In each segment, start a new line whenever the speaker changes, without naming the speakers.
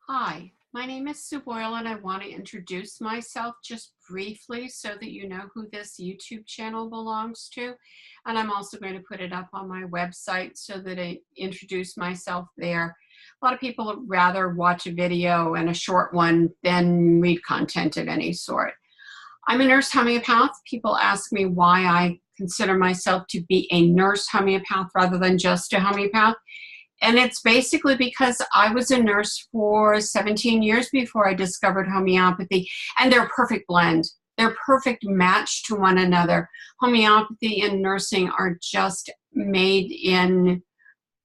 Hi, my name is Sue Boyle and I want to introduce myself just briefly so that you know who this YouTube channel belongs to. And I'm also going to put it up on my website so that I introduce myself there. A lot of people would rather watch a video and a short one than read content of any sort. I'm a nurse homeopath. People ask me why I consider myself to be a nurse homeopath rather than just a homeopath. And it's basically because I was a nurse for 17 years before I discovered homeopathy, and they're a perfect blend. They're a perfect match to one another. Homeopathy and nursing are just made in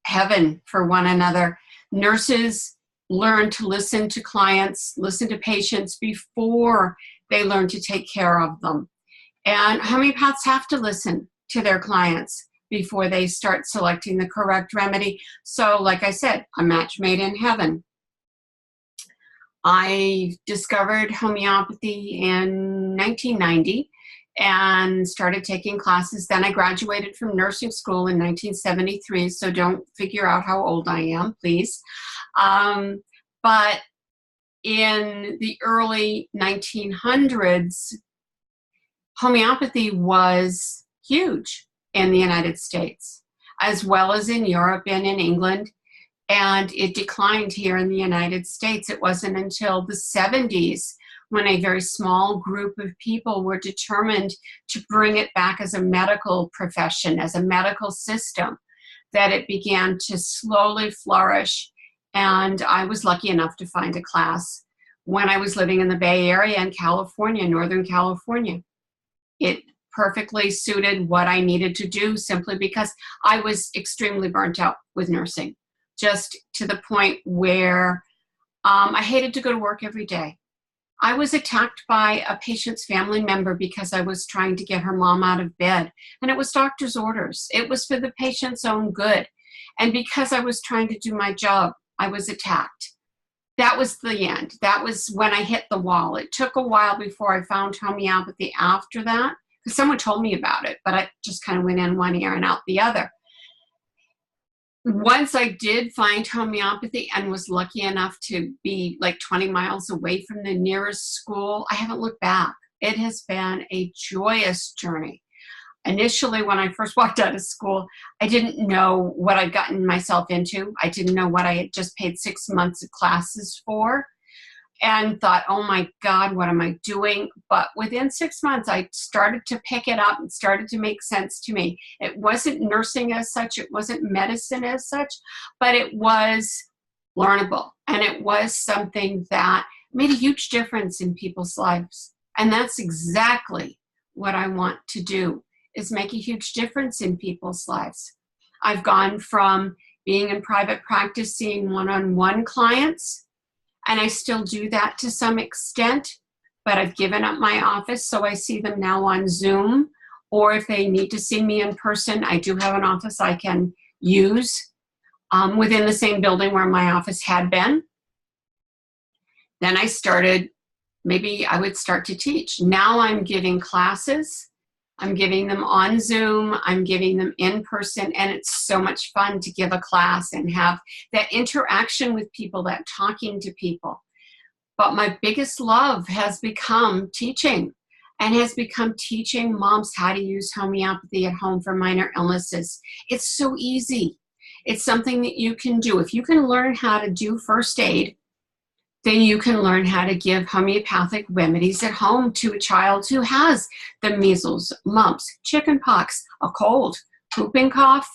heaven for one another. Nurses learn to listen to clients, listen to patients before they learn to take care of them. And homeopaths have to listen to their clients before they start selecting the correct remedy. So like I said, a match made in heaven. I discovered homeopathy in 1990 and started taking classes. Then I graduated from nursing school in 1973, so don't figure out how old I am, please. But in the early 1900s, homeopathy was huge in the United States, as well as in Europe and in England, and it declined here in the United States. It wasn't until the 70s when a very small group of people were determined to bring it back as a medical profession, as a medical system, that it began to slowly flourish. And I was lucky enough to find a class when I was living in the Bay Area in California, Northern California. It perfectly suited what I needed to do simply because I was extremely burnt out with nursing, just to the point where I hated to go to work every day. I was attacked by a patient's family member because I was trying to get her mom out of bed, and it was doctor's orders. It was for the patient's own good. And because I was trying to do my job, I was attacked. That was the end. That was when I hit the wall. It took a while before I found homeopathy after that. Someone told me about it, but I just kind of went in one ear and out the other. Once I did find homeopathy and was lucky enough to be like 20 miles away from the nearest school, I haven't looked back. It has been a joyous journey. Initially, when I first walked out of school, I didn't know what I'd gotten myself into. I didn't know what I had just paid 6 months of classes for, and thought, oh my God, what am I doing? But within 6 months, I started to pick it up and started to make sense to me. It wasn't nursing as such, it wasn't medicine as such, but it was learnable. And it was something that made a huge difference in people's lives. And that's exactly what I want to do, is make a huge difference in people's lives. I've gone from being in private practice, seeing one-on-one clients, and I still do that to some extent, but I've given up my office, so I see them now on Zoom, or if they need to see me in person, I do have an office I can use within the same building where my office had been. Then I started, maybe I would start to teach. Now I'm giving classes. I'm giving them on Zoom, I'm giving them in person, and it's so much fun to give a class and have that interaction with people, that talking to people. But my biggest love has become teaching, and has become teaching moms how to use homeopathy at home for minor illnesses. It's so easy. It's something that you can do. If you can learn how to do first aid, then you can learn how to give homeopathic remedies at home to a child who has the measles, mumps, chickenpox, a cold, whooping cough,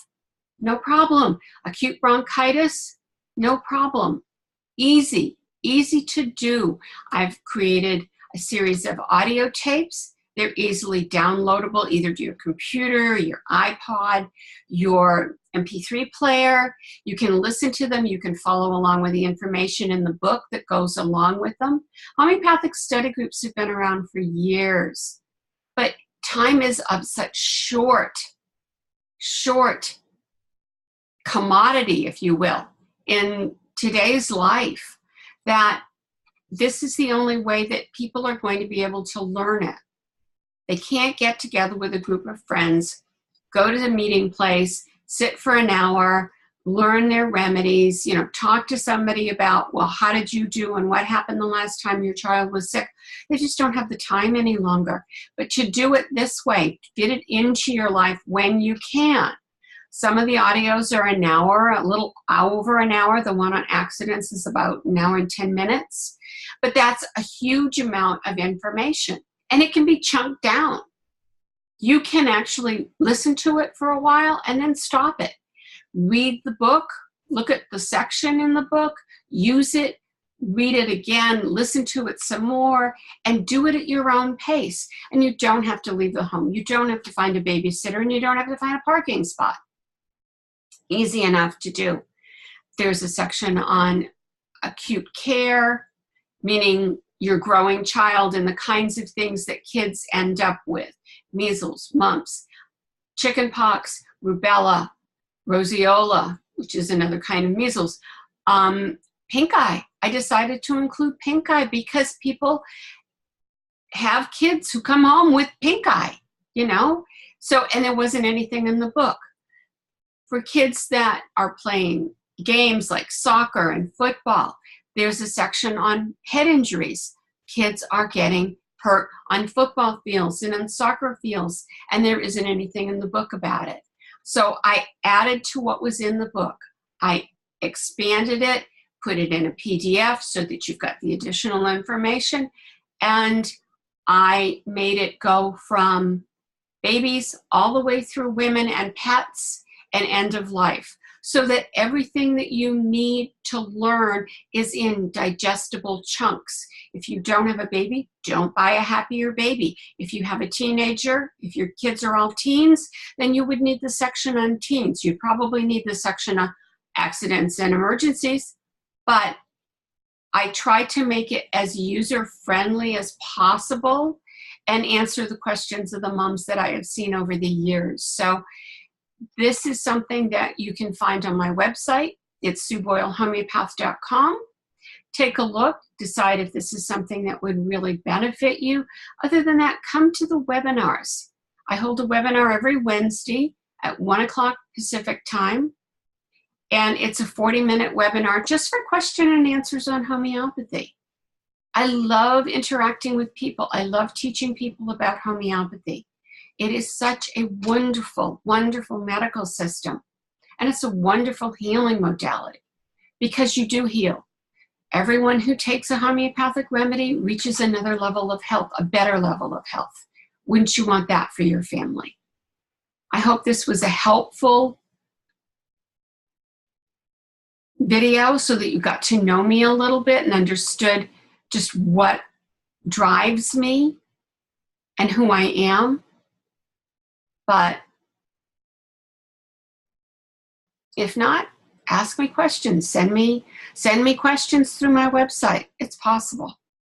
no problem. Acute bronchitis, no problem. Easy, easy to do. I've created a series of audio tapes. They're easily downloadable either to your computer, your iPod, your MP3 player. You can listen to them. You can follow along with the information in the book that goes along with them. Homeopathic study groups have been around for years, but time is of such short commodity, if you will, in today's life, that this is the only way that people are going to be able to learn it. They can't get together with a group of friends, go to the meeting place, sit for an hour, learn their remedies, talk to somebody about, well, how did you do and what happened the last time your child was sick. They just don't have the time any longer. But to do it this way, get it into your life when you can. Some of the audios are an hour, a little over an hour. The one on accidents is about an hour and 10 minutes. But that's a huge amount of information. And it can be chunked down. You can actually listen to it for a while and then stop it. Read the book, look at the section in the book, use it, read it again, listen to it some more, and do it at your own pace. And you don't have to leave the home. You don't have to find a babysitter, and you don't have to find a parking spot. Easy enough to do. There's a section on acute care, meaning your growing child and the kinds of things that kids end up with. Measles, mumps, chickenpox, rubella, roseola, which is another kind of measles, pink eye. I decided to include pink eye because people have kids who come home with pink eye, So, and there wasn't anything in the book. For kids that are playing games like soccer and football, there's a section on head injuries. Kids are getting hurt on football fields and on soccer fields, and there isn't anything in the book about it. So I added to what was in the book. I expanded it, put it in a PDF so that you've got the additional information, and I made it go from babies all the way through women and pets and end of life, so that everything that you need to learn is in digestible chunks. If you don't have a baby, don't buy a Happier Baby. If you have a teenager, if your kids are all teens, then you would need the section on teens. You'd probably need the section on accidents and emergencies, but I try to make it as user-friendly as possible and answer the questions of the moms that I have seen over the years. So this is something that you can find on my website. It's SueBoyleHomeopath.com. Take a look, decide if this is something that would really benefit you. Other than that, come to the webinars. I hold a webinar every Wednesday at 1 o'clock Pacific time. And it's a 40-minute webinar just for question and answers on homeopathy. I love interacting with people. I love teaching people about homeopathy. It is such a wonderful, wonderful medical system. And it's a wonderful healing modality because you do heal. Everyone who takes a homeopathic remedy reaches another level of health, a better level of health. Wouldn't you want that for your family? I hope this was a helpful video so that you got to know me a little bit and understood just what drives me and who I am. But if not, ask me questions. Send me questions through my website. It's possible.